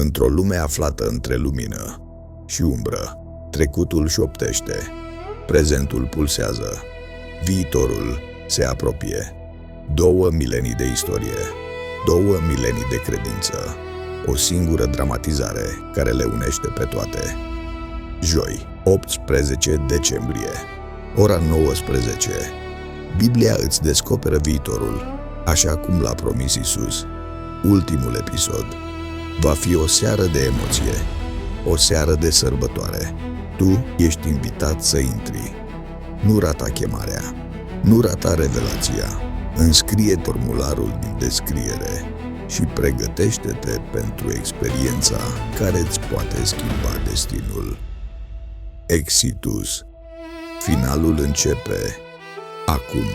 Într-o lume aflată între lumină și umbră, trecutul șoptește, prezentul pulsează, viitorul se apropie. 2 milenii de istorie, 2 milenii de credință, o singură dramatizare care le unește pe toate. Joi, 18 decembrie, ora 19. Biblia îți descoperă viitorul, așa cum l-a promis Iisus. Ultimul episod va fi o seară de emoție, o seară de sărbătoare. Tu ești invitat să intri. Nu rata chemarea, nu rata revelația. Înscrie formularul din descriere și pregătește-te pentru experiența care îți poate schimba destinul. Exitus. Finalul începe acum.